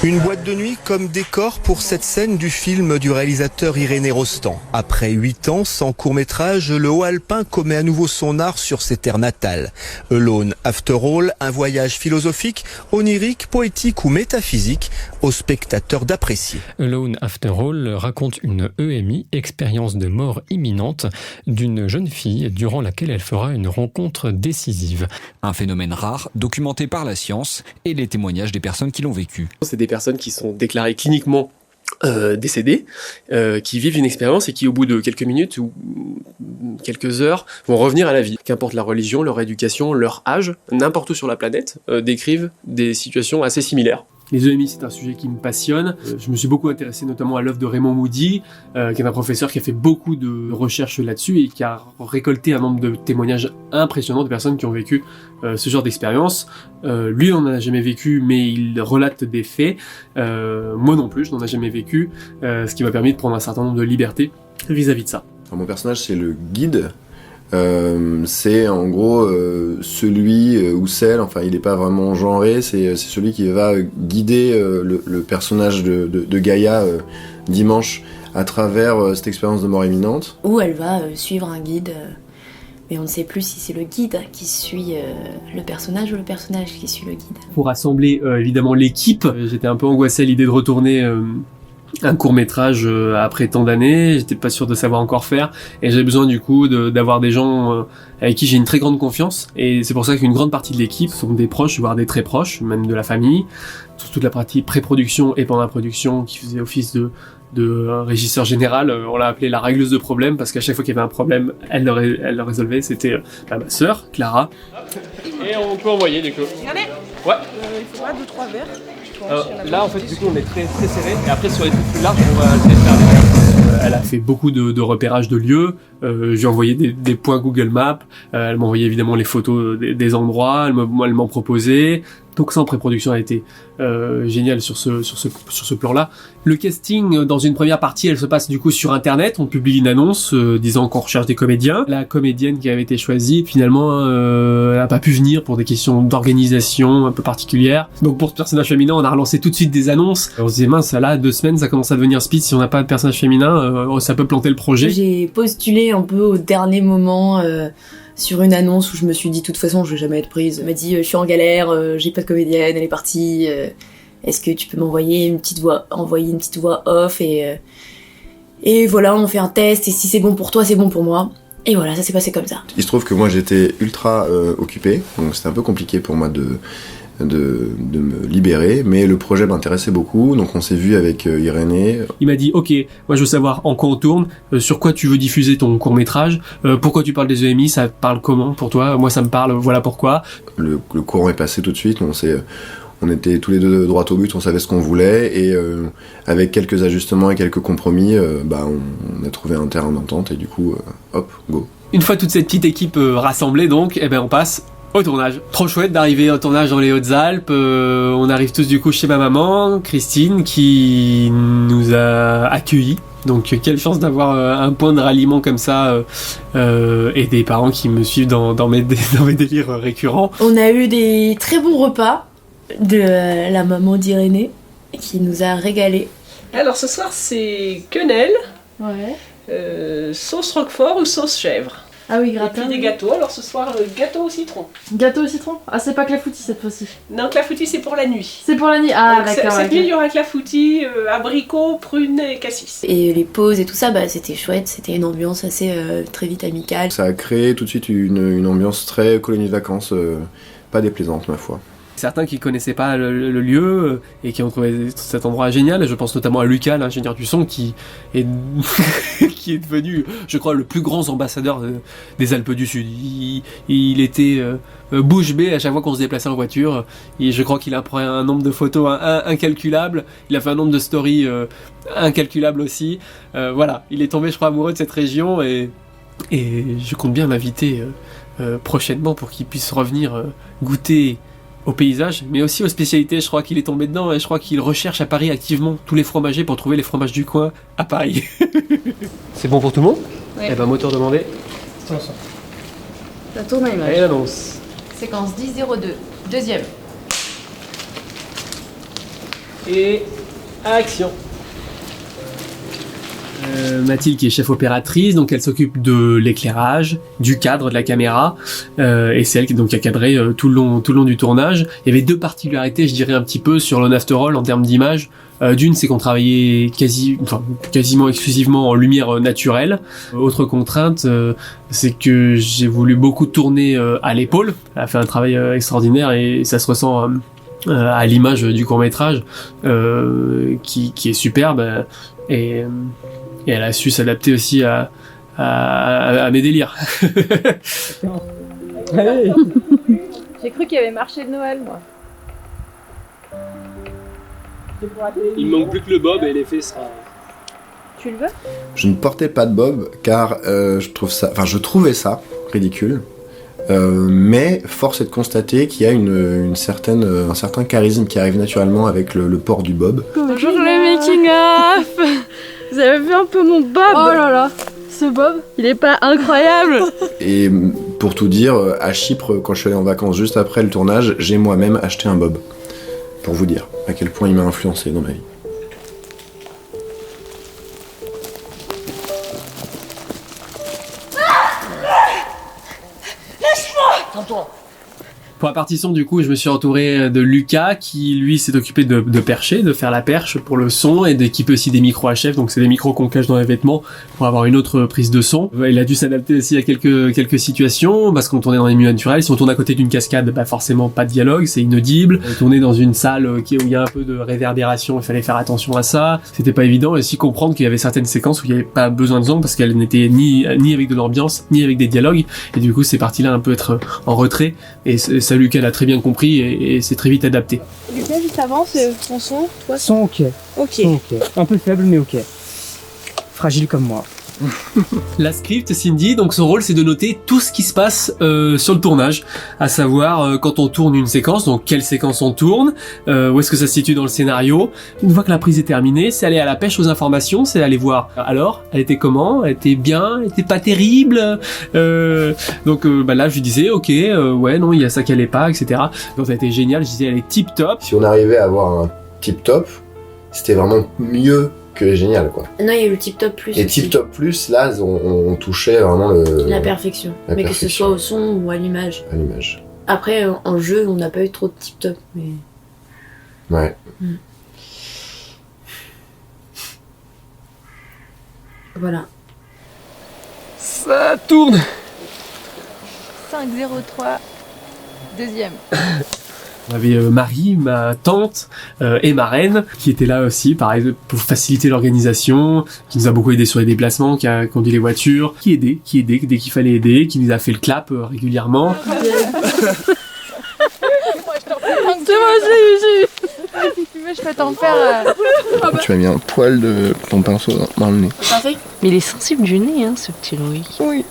Une boîte de nuit comme décor pour cette scène du film du réalisateur Irénée Rostand. Après 8 ans sans court-métrage, le Haut-Alpin commet à nouveau son art sur ses terres natales. Alone After All, un voyage philosophique, onirique, poétique ou métaphysique, au spectateur d'apprécier. Alone After All raconte une EMI, expérience de mort imminente, d'une jeune fille durant laquelle elle fera une rencontre décisive. Un phénomène rare, documenté par la science et les témoignages des personnes qui l'ont vécu. C'est des personnes qui sont déclarées cliniquement décédées, qui vivent une expérience et qui, au bout de quelques minutes ou quelques heures, vont revenir à la vie. Qu'importe la religion, leur éducation, leur âge, n'importe où sur la planète, décrivent des situations assez similaires. Les EMI, c'est un sujet qui me passionne. Je me suis beaucoup intéressé notamment à l'œuvre de Raymond Moody, qui est un professeur qui a fait beaucoup de recherches là-dessus et qui a récolté un nombre de témoignages impressionnants de personnes qui ont vécu ce genre d'expérience. Lui, on n'en a jamais vécu, mais il relate des faits. Moi non plus, je n'en ai jamais vécu, ce qui m'a permis de prendre un certain nombre de libertés vis-à-vis de ça. Alors, mon personnage, c'est le guide. C'est en gros celui ou celle, enfin il n'est pas vraiment genré, c'est celui qui va guider le personnage de Gaïa dimanche à travers cette expérience de mort imminente. Où elle va suivre un guide, mais on ne sait plus si c'est le guide qui suit le personnage ou le personnage qui suit le guide. Pour rassembler évidemment l'équipe, j'étais un peu angoissé à l'idée de retourner un court-métrage après tant d'années, j'étais pas sûr de savoir encore faire et j'avais besoin du coup d'avoir des gens avec qui j'ai une très grande confiance et c'est pour ça qu'une grande partie de l'équipe sont des proches, voire des très proches, même de la famille, sur toute la partie pré-production et pendant la production qui faisait office de régisseur général, on l'a appelée la régleuse de problèmes parce qu'à chaque fois qu'il y avait un problème, elle le résolvait, c'était ma sœur, Clara. Et on peut envoyer du coup. Regardez. Ouais. Il faudra 2-3 verres. Là en fait du coup on est très très serré et après sur les trucs plus larges on va essayer de faire des verres. Elle a fait beaucoup de repérage de lieux, j'ai envoyé des points Google Maps, elle m'a envoyé évidemment les photos des endroits, elle m'en proposait. Donc ça en pré-production a été génial sur ce plan-là. Le casting dans une première partie, elle se passe du coup sur internet, on publie une annonce disant qu'on recherche des comédiens. La comédienne qui avait été choisie finalement elle n'a pas pu venir pour des questions d'organisation un peu particulières. Donc pour ce personnage féminin, on a relancé tout de suite des annonces. On se disait mince, là 2 semaines ça commence à devenir speed, si on n'a pas de personnage féminin, ça peut planter le projet. J'ai postulé un peu au dernier moment sur une annonce où je me suis dit de toute façon je vais jamais être prise. Elle m'a dit je suis en galère, j'ai pas de comédienne, elle est partie, est-ce que tu peux m'envoyer une petite voix off et voilà, on fait un test et si c'est bon pour toi c'est bon pour moi. Et voilà, ça s'est passé comme ça. Il se trouve que moi j'étais ultra occupé, donc c'était un peu compliqué pour moi de me libérer, mais le projet m'intéressait beaucoup, donc on s'est vu avec Irénée. Il m'a dit ok, moi je veux savoir en quoi on tourne, sur quoi tu veux diffuser ton court-métrage, pourquoi tu parles des EMI, ça parle comment pour toi, moi ça me parle, voilà pourquoi. Le courant est passé tout de suite, on était tous les deux droit au but, on savait ce qu'on voulait et avec quelques ajustements et quelques compromis, on a trouvé un terrain d'entente et du coup, hop, go. Une fois toute cette petite équipe rassemblée donc, on passe au tournage. Trop chouette d'arriver au tournage dans les Hautes-Alpes. On arrive tous du coup chez ma maman, Christine, qui nous a accueillis. Donc quelle chance d'avoir un point de ralliement comme ça et des parents qui me suivent dans mes délires récurrents. On a eu des très bons repas de la maman d'Irénée qui nous a régalé. Alors ce soir c'est quenelle, sauce roquefort ou sauce chèvre. Ah oui, Et gratin. puis des gâteaux, alors ce soir gâteau au citron. Gâteau au citron. Ah, c'est pas clafoutis cette fois-ci. Non, clafoutis c'est pour la nuit. C'est pour la nuit. Ah, Donc, d'accord. cette nuit il y aura clafoutis, abricots, prunes et cassis. Et les pauses et tout ça, c'était chouette, c'était une ambiance assez très vite amicale. Ça a créé tout de suite une ambiance très colonie de vacances, pas déplaisante ma foi. Certains qui connaissaient pas le lieu et qui ont trouvé cet endroit génial, je pense notamment à Lucas, l'ingénieur du son, qui est qui est devenu, je crois, le plus grand ambassadeur des Alpes du Sud. Il était bouche bée à chaque fois qu'on se déplaçait en voiture. Et je crois qu'il a pris un nombre de photos incalculable. Il a fait un nombre de stories incalculable aussi. Voilà, il est tombé, je crois, amoureux de cette région et je compte bien l'inviter prochainement pour qu'il puisse revenir goûter au paysage, mais aussi aux spécialités. Je crois qu'il est tombé dedans et je crois qu'il recherche à Paris activement tous les fromagers pour trouver les fromages du coin à Paris. C'est bon pour tout le monde ? Oui. Eh ben, moteur demandé. Ça tourne à Et image. l'annonce. Séquence 10-02. Deuxième. Et action. Mathilde qui est chef opératrice, donc elle s'occupe de l'éclairage, du cadre de la caméra, et c'est elle qui a cadré tout le long du tournage. Il y avait 2 particularités, je dirais un petit peu sur Lone After All en termes d'image. D'une, c'est qu'on travaillait quasiment exclusivement en lumière naturelle. Autre contrainte, c'est que j'ai voulu beaucoup tourner à l'épaule. Elle a fait un travail extraordinaire et ça se ressent à l'image du court-métrage, qui est superbe. Et elle a su s'adapter aussi à mes délires. J'ai cru qu'il y avait marché de Noël, moi. Il me manque plus que le bob et l'effet sera... Tu le veux ? Je ne portais pas de bob car je trouvais ça ridicule. Mais force est de constater qu'il y a un certain charisme qui arrive naturellement avec le port du bob. Bonjour le making of. Vous avez vu un peu mon bob? Oh là là, ce bob, il est pas incroyable? Et pour tout dire, à Chypre, quand je suis allé en vacances juste après le tournage, j'ai moi-même acheté un bob. Pour vous dire à quel point il m'a influencé dans ma vie. Pour la partie son, du coup, je me suis entouré de Lucas, qui, lui, s'est occupé de percher, de faire la perche pour le son, et d'équiper aussi des micros HF, donc c'est des micros qu'on cache dans les vêtements pour avoir une autre prise de son. Il a dû s'adapter aussi à quelques situations, parce qu'on tournait dans les milieux naturels. Si on tourne à côté d'une cascade, forcément pas de dialogue, c'est inaudible. Tourner dans une salle où il y a un peu de réverbération, il fallait faire attention à ça. C'était pas évident, et aussi comprendre qu'il y avait certaines séquences où il n'y avait pas besoin de son, parce qu'elles n'étaient ni avec de l'ambiance, ni avec des dialogues, et du coup, ces parties-là un peu être en retrait, et ça, Lucas l'a très bien compris et s'est très vite adapté. Lucas, juste avant, c'est ton son, toi? Son ok. Ok. Son ok. Un peu faible, mais ok. Fragile comme moi. La script, Cindy, donc son rôle c'est de noter tout ce qui se passe sur le tournage, à savoir quand on tourne une séquence, donc quelle séquence on tourne, où est-ce que ça se situe dans le scénario. Une fois que la prise est terminée, c'est aller à la pêche aux informations, c'est aller voir alors, elle était comment, elle était bien, elle était pas terrible, donc là je lui disais ok, ouais non il y a ça qui allait pas, etc. Donc ça a été génial, je disais elle est tip top. Si on arrivait à avoir un tip top, c'était vraiment mieux que génial quoi. Non, il y a eu le tip top plus. Et aussi. tip top plus, là on touchait vraiment La perfection. Mais que ce soit au son ou à l'image. À l'image. Après, en jeu, on n'a pas eu trop de tip top, mais. Ouais. Voilà. Ça tourne. 5-0-3, deuxième. On avait Marie, ma tante, et ma reine, qui étaient là aussi, pareil, pour faciliter l'organisation, qui nous a beaucoup aidé sur les déplacements, qui a conduit les voitures, qui aidait dès qu'il fallait aider, qui nous a fait le clap régulièrement. Si tu veux, je peux t'en faire. Tu m'as mis un poil de ton pinceau dans le nez. Mais il est sensible du nez, ce petit Louis. Oui.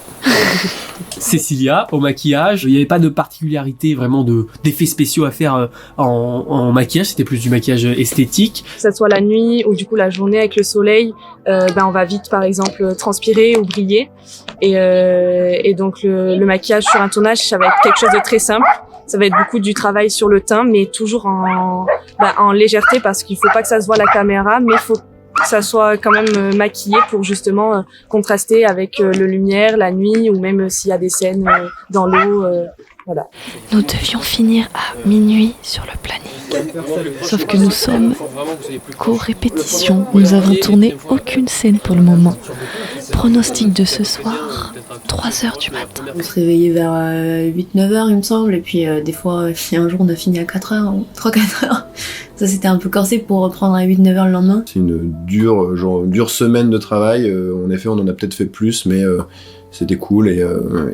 Cécilia, au maquillage, il n'y avait pas de particularité vraiment d'effets spéciaux à faire en maquillage, c'était plus du maquillage esthétique. Que ça soit la nuit ou du coup la journée avec le soleil, on va vite par exemple transpirer ou briller. Et donc le maquillage sur un tournage, ça va être quelque chose de très simple. Ça va être beaucoup du travail sur le teint, mais toujours en légèreté parce qu'il faut pas que ça se voit à la caméra, mais il faut que ça soit quand même maquillé pour justement contraster avec le lumière, la nuit ou même s'il y a des scènes dans l'eau. Voilà. Nous devions finir à minuit sur le planning. Sauf que nous sommes qu'aux répétitions. Nous avons tourné aucune scène pour le moment. Pronostic de ce soir, 3h du matin. On se réveillait vers 8-9h il me semble, et puis des fois, un jour on a fini à 4h, 3-4 heures. Ça c'était un peu corsé pour reprendre à 8-9h le lendemain. C'est une dure semaine de travail, en effet on en a peut-être fait plus, mais c'était cool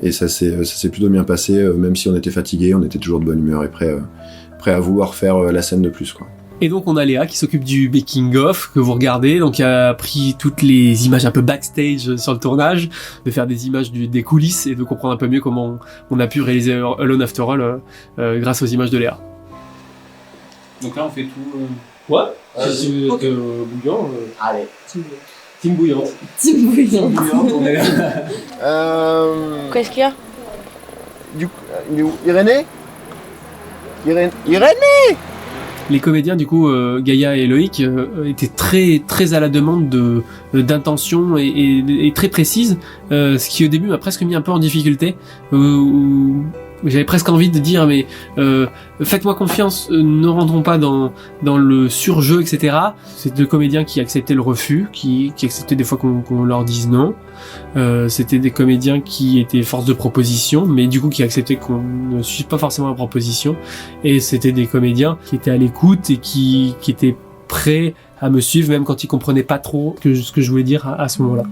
et ça s'est plutôt bien passé, même si on était fatigué, on était toujours de bonne humeur et prêt à vouloir faire la scène de plus quoi. Et donc on a Léa qui s'occupe du making of que vous regardez, donc qui a pris toutes les images un peu backstage sur le tournage, de faire des images des coulisses et de comprendre un peu mieux comment on a pu réaliser Lone After All grâce aux images de Léa. Donc là on fait tout. Ouais. Si vous êtes bouillant. Allez. Team bouillante. Team bouillante. On est là. Qu'est-ce qu'il y a? Il est où? Irénée? Les comédiens, du coup, Gaïa et Loïc, étaient très très à la demande d'intention et très précises, ce qui au début m'a presque mis un peu en difficulté. J'avais presque envie de dire mais faites-moi confiance, ne rentrons pas dans le surjeu, etc. C'est deux comédiens qui acceptaient le refus, qui acceptaient des fois qu'on leur dise non. C'était des comédiens qui étaient force de proposition, mais du coup qui acceptaient qu'on ne suive pas forcément la proposition. Et c'était des comédiens qui étaient à l'écoute et qui étaient prêts à me suivre même quand ils comprenaient pas trop ce que je voulais dire à ce moment-là.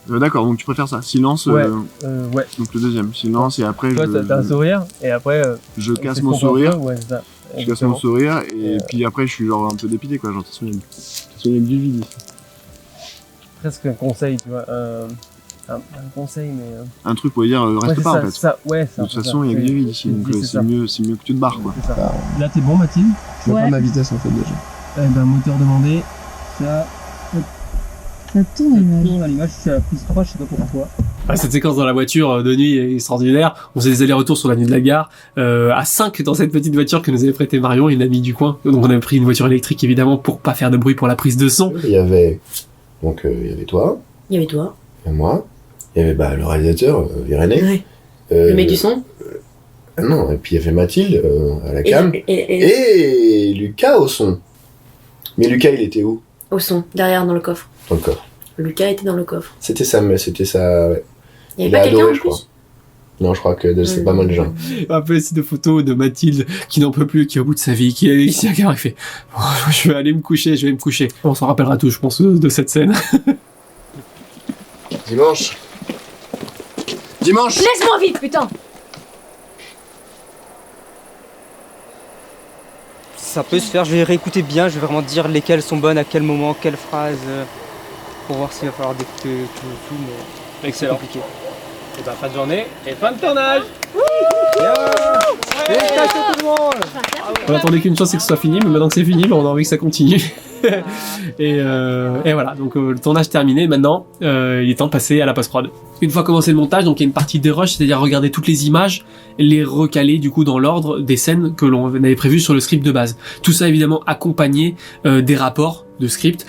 D'accord, donc tu préfères ça, silence. Ouais. Donc le deuxième, silence, et après toi, t'as un sourire, et après. Je casse mon sourire. Ouais, c'est ça. Je casse mon sourire, et puis après je suis genre un peu dépité, quoi. Genre, de toute façon, il y a du vide. Presque un conseil, tu vois. Un conseil, mais. Un truc pour dire, reste pas, ça, en fait. Ça, ouais, ça, de toute façon, il y a du vide ici, donc c'est mieux que tu te barres, quoi. Là, t'es bon, Mathilde? Je vois pas ma vitesse, en fait, déjà. Eh ben, moteur demandé. Ça. Ça tourne l'image, c'est à plus 3, je sais pas pourquoi. Cette séquence dans la voiture de nuit est extraordinaire. On faisait des allers-retours sur la nuit de la gare, à 5 dans cette petite voiture que nous avait prêté Marion, une amie du coin. Donc on avait pris une voiture électrique évidemment pour pas faire de bruit pour la prise de son. Il y avait toi. Il y avait toi. Et moi. Il y avait le réalisateur, Irénée. Ouais. Le mec du son. Non, et puis il y avait Mathilde à la cam. Et Lucas au son. Mais Lucas, il était où? Au son, derrière dans le coffre. Dans le coffre. Lucas était dans le coffre. C'était ça, ouais. Il y avait pas quelqu'un en plus? Non, je crois que c'est pas mal de gens. Un peu aussi de photos de Mathilde qui n'en peut plus, qui est au bout de sa vie, qui est ici à Gare, qui fait je vais aller me coucher, je vais me coucher. On s'en rappellera tous, je pense, de cette scène. Dimanche. Laisse-moi vite, putain! Ça peut se faire, je vais réécouter bien, je vais vraiment dire lesquelles sont bonnes, à quel moment, quelle phrase, pour voir s'il va falloir d'écouter tout, mais excellent. C'est compliqué. Et ben, fin de journée et fin de tournage. Félicitations tout le monde. On attendait qu'une chose, c'est que ce soit fini, mais maintenant que c'est fini, on a envie que ça continue. et voilà, donc le tournage terminé, maintenant il est temps de passer à la post-prod. Une fois commencé le montage, donc il y a une partie de rush, c'est-à-dire regarder toutes les images, les recaler du coup dans l'ordre des scènes que l'on avait prévues sur le script de base. Tout ça évidemment accompagné des rapports de script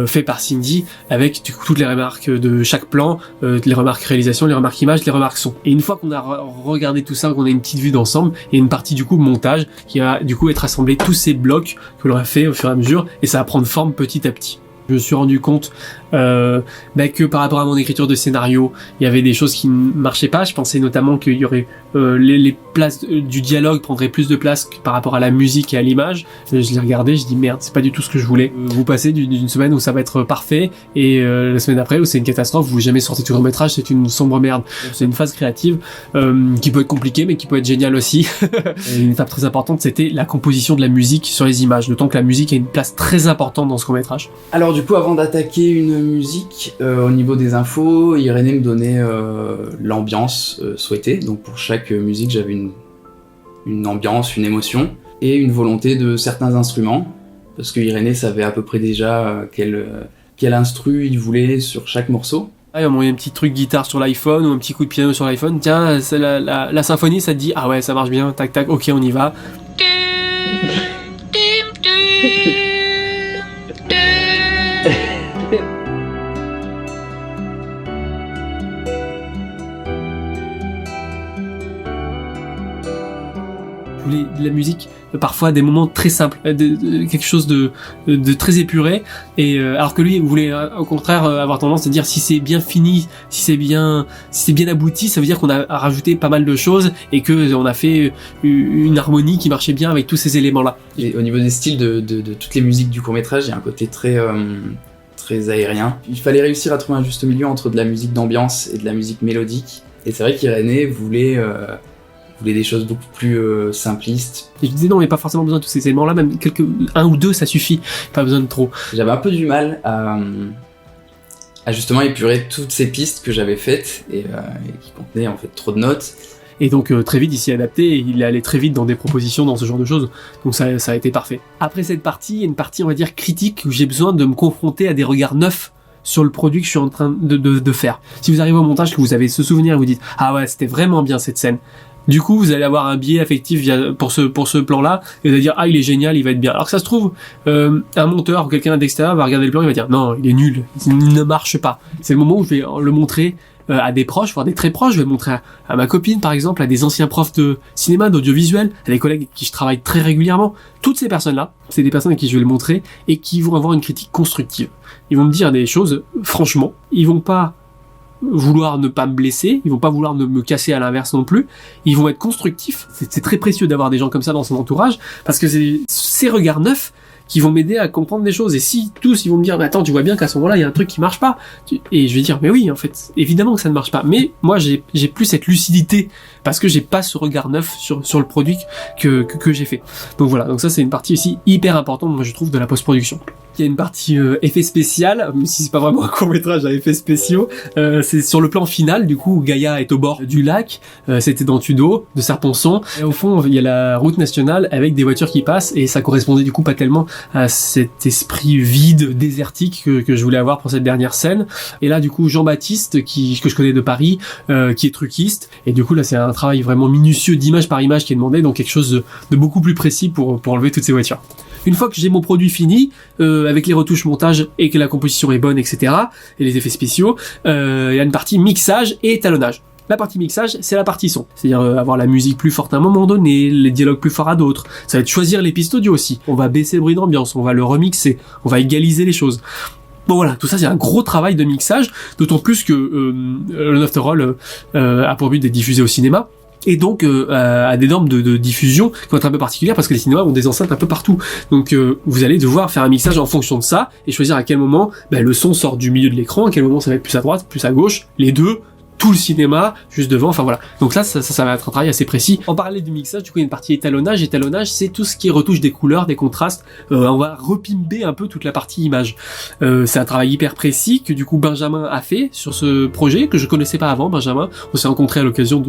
fait par Cindy avec du coup toutes les remarques de chaque plan, les remarques réalisation, les remarques images, les remarques son. Et une fois qu'on a regardé tout ça, qu'on a une petite vue d'ensemble, il y a une partie du coup montage qui va du coup être assemblé tous ces blocs que l'on a fait au fur et à mesure, et ça va prendre forme petit à petit. Je me suis rendu compte que par rapport à mon écriture de scénario, il y avait des choses qui ne marchaient pas. Je pensais notamment qu'il y aurait les places du dialogue prendraient plus de place que par rapport à la musique et à l'image. Je l'ai regardé, je dis merde, c'est pas du tout ce que je voulais. Vous passez d'une semaine où ça va être parfait et la semaine après où c'est une catastrophe, vous jamais sortez tout le métrage, c'est une sombre merde. C'est une phase créative qui peut être compliquée mais qui peut être géniale aussi. Et une étape très importante, c'était la composition de la musique sur les images, d'autant que la musique a une place très importante dans ce court-métrage. Alors du coup, avant d'attaquer une musique, au niveau des infos, Irénée me donnait l'ambiance souhaitée. Donc pour chaque musique, j'avais une ambiance, une émotion et une volonté de certains instruments. Parce que Irénée savait à peu près déjà quel instru il voulait sur chaque morceau. Il y a un petit truc guitare sur l'iPhone ou un petit coup de piano sur l'iPhone. Tiens, c'est la symphonie, ça te dit ah ouais, ça marche bien, tac tac, ok, on y va. La musique, parfois des moments très simples, quelque chose de très épuré, et alors que lui voulait au contraire avoir tendance à dire si c'est bien fini, si c'est bien abouti, ça veut dire qu'on a rajouté pas mal de choses et que on a fait une harmonie qui marchait bien avec tous ces éléments là. Et au niveau des styles de toutes les musiques du court-métrage, il y a un côté très aérien. Il fallait réussir à trouver un juste milieu entre de la musique d'ambiance et de la musique mélodique, et c'est vrai qu'Irénée voulait des choses beaucoup plus simplistes. Et je disais non, mais pas forcément besoin de tous ces éléments-là, même un ou deux ça suffit, pas besoin de trop. J'avais un peu du mal à justement épurer toutes ces pistes que j'avais faites et qui contenaient en fait trop de notes. Et donc très vite il s'y est adapté, il est allé très vite dans des propositions, dans ce genre de choses, donc ça a été parfait. Après cette partie, il y a une partie on va dire critique où j'ai besoin de me confronter à des regards neufs sur le produit que je suis en train de faire. Si vous arrivez au montage, que vous avez ce souvenir et vous dites ah ouais c'était vraiment bien cette scène, Du coup, vous allez avoir un biais affectif pour ce plan-là, et vous allez dire ah il est génial, il va être bien. Alors que ça se trouve, un monteur ou quelqu'un d'extérieur va regarder le plan, il va dire non, il est nul, il ne marche pas. C'est le moment où je vais le montrer à des proches, voire des très proches. Je vais le montrer à ma copine par exemple, à des anciens profs de cinéma, d'audiovisuel, à des collègues avec qui je travaille très régulièrement. Toutes ces personnes-là, c'est des personnes à qui je vais le montrer et qui vont avoir une critique constructive. Ils vont me dire des choses franchement, ils vont pas vouloir ne pas me blesser, ils vont pas vouloir me casser à l'inverse non plus, ils vont être constructifs. C'est très précieux d'avoir des gens comme ça dans son entourage, parce que c'est ces regards neufs qui vont m'aider à comprendre des choses. Et si tous ils vont me dire mais attends, tu vois bien qu'à ce moment-là il y a un truc qui marche pas, et je vais dire mais oui, en fait évidemment que ça ne marche pas, mais moi j'ai plus cette lucidité parce que j'ai pas ce regard neuf sur le produit que j'ai fait. Donc voilà, donc ça c'est une partie aussi hyper importante moi je trouve de la post-production. Il y a une partie effet spécial, même si c'est pas vraiment un court-métrage à effets spéciaux, c'est sur le plan final, du coup, où Gaïa est au bord du lac, c'était dans Tudo, de Serponçon, et au fond, il y a la route nationale avec des voitures qui passent, et ça correspondait du coup pas tellement à cet esprit vide, désertique que je voulais avoir pour cette dernière scène. Et là, du coup, Jean-Baptiste, que je connais de Paris, qui est truquiste, et du coup, là, c'est un travail vraiment minutieux d'image par image qui est demandé, donc quelque chose de beaucoup plus précis pour enlever toutes ces voitures. Une fois que j'ai mon produit fini, avec les retouches montage et que la composition est bonne, etc., et les effets spéciaux, il y a une partie mixage et étalonnage. La partie mixage, c'est la partie son. C'est-à-dire avoir la musique plus forte à un moment donné, les dialogues plus forts à d'autres. Ça va être choisir les pistes audio aussi. On va baisser le bruit d'ambiance, on va le remixer, on va égaliser les choses. Bon voilà, tout ça c'est un gros travail de mixage, d'autant plus que Lone After All a pour but d'être diffusé au cinéma. Et donc à des normes de diffusion qui vont être un peu particulières parce que les cinémas ont des enceintes un peu partout. Donc vous allez devoir faire un mixage en fonction de ça et choisir à quel moment le son sort du milieu de l'écran, à quel moment ça va être plus à droite, plus à gauche, les deux, tout le cinéma, juste devant, enfin voilà. Donc là, ça va être un travail assez précis. En parallèle du mixage, du coup, il y a une partie étalonnage. Étalonnage, c'est tout ce qui est retouche des couleurs, des contrastes. On va repimper un peu toute la partie image. C'est un travail hyper précis que du coup Benjamin a fait sur ce projet, que je connaissais pas avant, Benjamin. On s'est rencontrés à l'occasion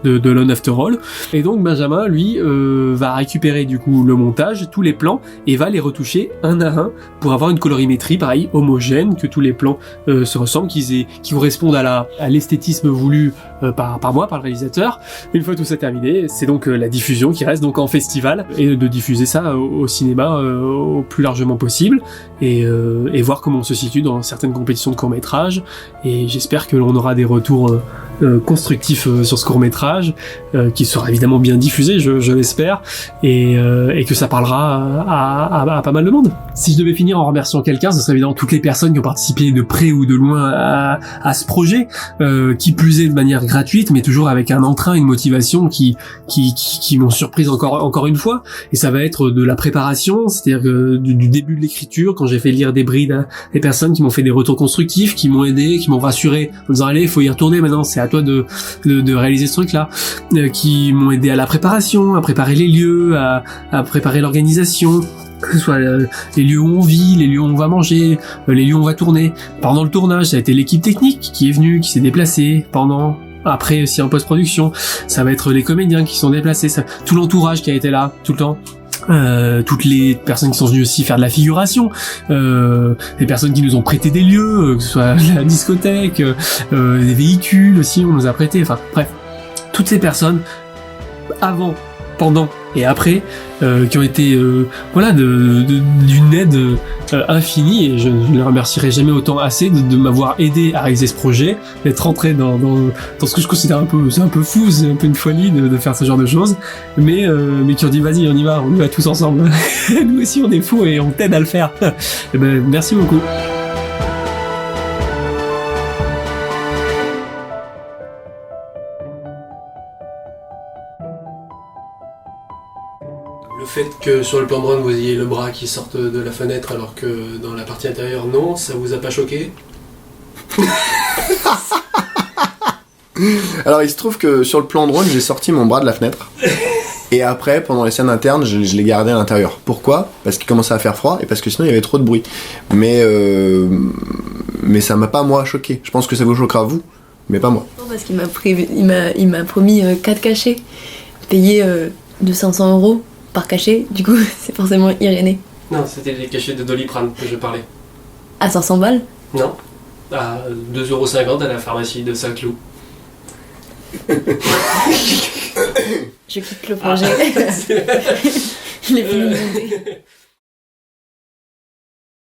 de Lone After All. Et donc Benjamin, lui, va récupérer du coup le montage, tous les plans, et va les retoucher un à un pour avoir une colorimétrie, pareil, homogène, que tous les plans se ressemblent, qui correspondent à l'esthétique voulu par moi, par le réalisateur. Une fois tout ça terminé, c'est donc la diffusion qui reste donc en festival et de diffuser ça au cinéma au plus largement possible et voir comment on se situe dans certaines compétitions de court-métrage et j'espère que l'on aura des retours constructifs sur ce court-métrage qui sera évidemment bien diffusé, je l'espère et que ça parlera à pas mal de monde. Si je devais finir en remerciant quelqu'un, ce serait évidemment toutes les personnes qui ont participé de près ou de loin à ce projet, qui plus est de manière gratuite, mais toujours avec un entrain, une motivation qui m'ont surprise encore une fois. Et ça va être de la préparation, c'est-à-dire du début de l'écriture, quand j'ai fait lire des brides à des personnes qui m'ont fait des retours constructifs, qui m'ont aidé, qui m'ont rassuré, en disant allez, il faut y retourner maintenant, c'est à toi de réaliser ce truc-là, qui m'ont aidé à la préparation, à préparer les lieux, à préparer l'organisation, que ce soit les lieux où on vit, les lieux où on va manger, les lieux où on va tourner. Pendant le tournage, ça a été l'équipe technique qui est venue, qui s'est déplacée après aussi en post-production. Ça va être les comédiens qui sont déplacés, tout l'entourage qui a été là tout le temps. Toutes les personnes qui sont venues aussi faire de la figuration, les personnes qui nous ont prêté des lieux, que ce soit la discothèque, des véhicules aussi, on nous a prêté, enfin bref, toutes ces personnes avant, pendant et après qui ont été d'une aide infinie et je ne les remercierai jamais autant assez de m'avoir aidé à réaliser ce projet, d'être rentré dans ce que je considère c'est un peu fou, c'est un peu une folie de faire ce genre de choses, mais qui ont dit vas-y on y va tous ensemble. Nous aussi on est fous et on t'aide à le faire. Et merci beaucoup. Le fait que sur le plan drone vous ayez le bras qui sorte de la fenêtre alors que dans la partie intérieure non, ça vous a pas choqué? Alors il se trouve que sur le plan drone j'ai sorti mon bras de la fenêtre et après pendant les scènes internes je l'ai gardé à l'intérieur. Pourquoi? Parce qu'il commençait à faire froid et parce que sinon il y avait trop de bruit. Mais ça m'a pas moi choqué. Je pense que ça vous choquera vous, mais pas moi. Non, parce qu'il m'a promis 4 cachets payés de 500 € par cachet, du coup c'est forcément Irénée. Non, c'était les cachets de Doliprane que je parlais. À 500 balles? Non, à 2,50 € à la pharmacie de Saint-Cloud. Je quitte le projet. Je l'ai fini de monter.